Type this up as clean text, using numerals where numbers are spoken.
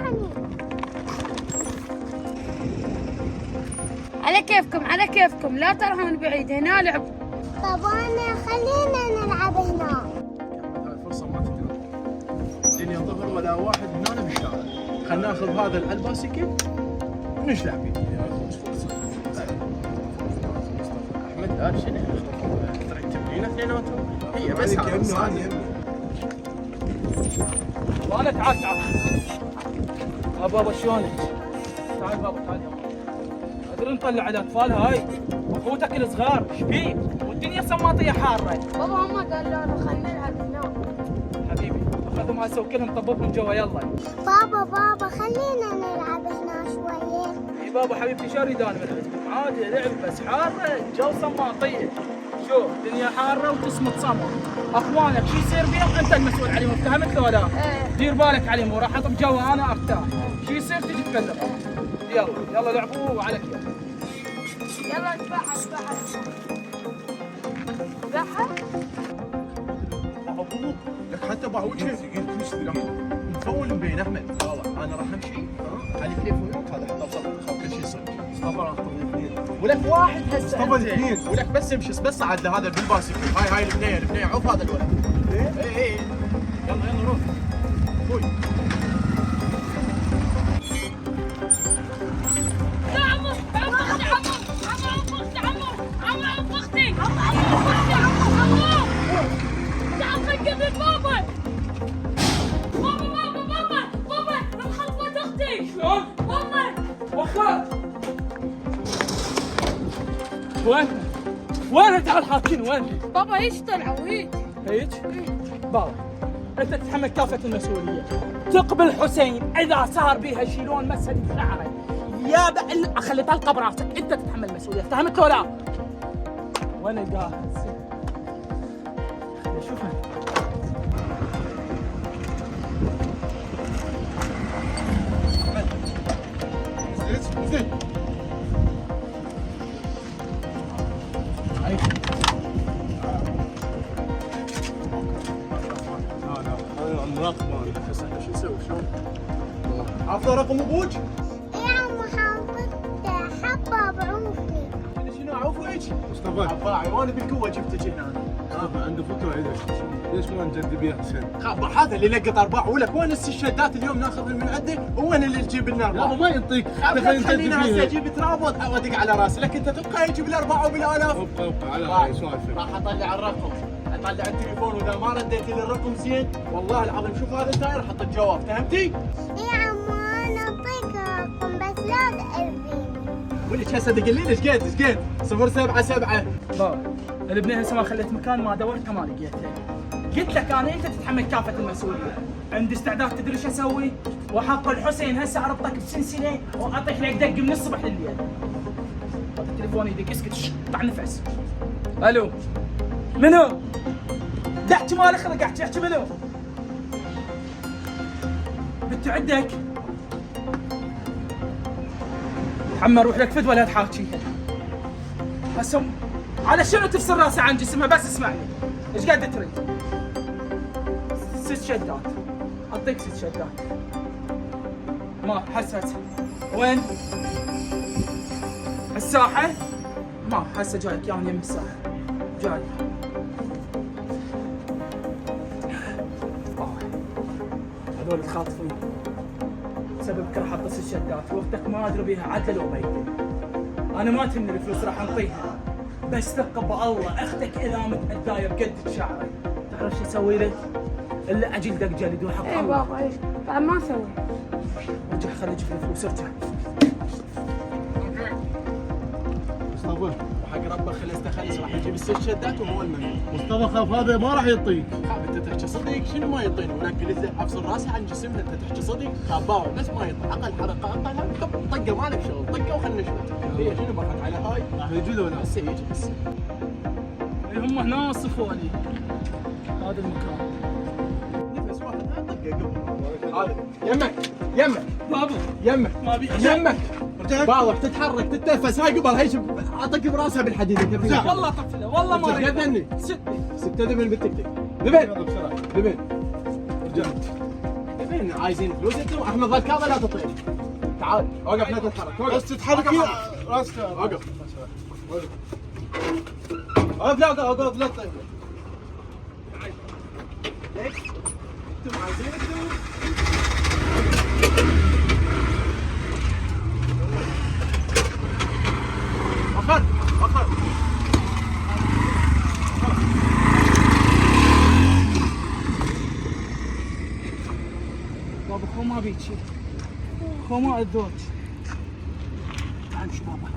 يعني. على كيفكم على كيفكم، لا تروحوا من بعيد، هنا لعب. طب أنا خلينا نلعب هنا. هاي الفرصة ما تقدر. الدنيا ظهر ولا واحد هنا بالشارع. خلينا ناخذ هذا الباسكل ونشلع فيه. احمد لا شنو ترى التمرين اثنيناتهم هي بس هذا. وانا تعال بابا شلونك؟ تعال بابا تعال يلا. ادري نطلع على الاطفال هاي اخوتك الصغار ايش بيك؟ والدنيا سماطيه حاره. بابا هم قالوا لنا خلينا نلعب هنا. حبيبي اخذهم هسه وكلهم طببهم جوا يلا. بابا خلينا نلعب هنا شوية. اي بابا حبيبتي شو اريد انا من عندكم؟ عادي لعب بس حاره جو سماطيه. شوف الدنيا حاره وتصمت صمت. اخوانك شو يصير بيهم انت المسؤول عليهم، فهمت لو لا؟ دير بالك عليهم وراح اطب جوا انا ارتاح. شو يصير تجي تكلم. يلا لعبوا وعلى كيف. يلا اذبحها اذبحها اذبحها. ابوك لك حتى بوجهك مفول مبين احمد. والله انا راح امشي على كيف وياك هذا حتى اوصل كل شيء صدق. مصطفى اخطب الاثنين ولك واحد هسه مصطفى الاثنين ولك بس امشي بس عاد لهذا بالباسكل. هاي البنيه عوف هذا الولد. اي يلا روح اخوي. وين تعال حاكين وين؟ بابا ايش طلعوا هيك؟ بابا انت تتحمل كافة المسؤولية. تقبل حسين اذا صار بيها شيلون مسد شعره يا اخلي طلقه براسك، انت تتحمل المسؤولية، فهمت ولا لا؟ وانا جاهز. خلي اشوفها. زين مراقب انا بس احنا شو نسوي شلون؟ عرفنا رقم ابوك؟ يا عم حاطط حبة بعوفي. شنو عوفك؟ مصطفى عباعي وانا بالقوه جبتك هنا. مصطفى عنده فكره ليش ما نجدي بيها حسين؟ هذا اللي لقط ارباع ولك وين الشدات اليوم ناخذهم من عنده وين اللي تجيب لنا ارباع؟ ما ينطيك خلينا هسه اجيب تراب وادق على راسي لك انت تبقى يجيب الارباع وبالالاف. ابقى على هاي سوالفك. راح اطلع الرقم اطلع التليفون واذا ما رديت لي الرقم زين والله العظيم شوف هذا التاير حط الجواب فهمتي؟ يا عم انا اعطيك رقم بس لا تأذيني. ولك هسه دق لي ايش قد 077. بابا البنيه هسه ما خليت مكان ما دورتها ما لقيتها. قلت لك انا انت تتحمل كافة المسؤولية. عندي استعداد تدري شو اسوي؟ واحط الحسين هسه اربطك بسلسلة واعطيك لك دق من الصبح لليل. التليفون يدق اسكت قطع نفس. الو منو؟ دحكي مالي خلق احكي منو؟ بنت عندك؟ حمى روح لك فد ولا تحاكي. هسه على شنو تفصل راسي عن جسمها بس اسمعني. ايش قاعد تريد؟ 6 شدات. اعطيك 6 شدات. ما هسه وين؟ الساحة؟ ما هسه جايك يا من يم الساحة. جاي. هذول الخاطفين. سببك راح احط 6 شدات، وقتك ما ادري بيها عدل لو بيتي. انا ما تهمني الفلوس راح انطيها. بس ثق بالله اختك اذا متأذاية بقد شعرك، تعرف شو اسوي لك؟ الا اجلدك جلد وحق اي الله. بابا ايش؟ بعد ما اسوي. ارجع خلي اجيب الفلوس ارجع. مصطفى وحق ربك خلص راح يجيب الست شدات وهو المنوي. مصطفى خاف هذا ما راح يعطيك. انت تحكي صدق شنو ما يعطيني ولك قلت له افصل راسي عن جسمنا. انت تحكي صدق خاباوي بس ما يعطي اقل حركه اقل طقه مالك شغل طقه وخلنا نشوف. هي شنو بقت على هاي؟ راح يجي ولا هسه يجي هسه. هم هنا صفوا لي هذا المكان. نفس واحد طقه قبل هذا يمك بابا يمك ما ابي يمك واضح تتحرك تتنفس. هاي قبل هاي شوف اعطيك براسها بالحديد. والله طفله والله ما اريد. قدني ستي 6 ذبن بالتكتك. ذبن بسرعه ذبن رجعت. ذبن الحين عايزين فلوس انتم. احمد ظل كذا لا تطير. تعال وقف لا تتحرك. وقف. بس تتحركي راسك. وقف. وقف لا وقف لا تطير. ليش؟ انتم عايزين انتم اخر اخر. بابا خو ما بيك شي، خو ما اذوك. تعال شو بابا.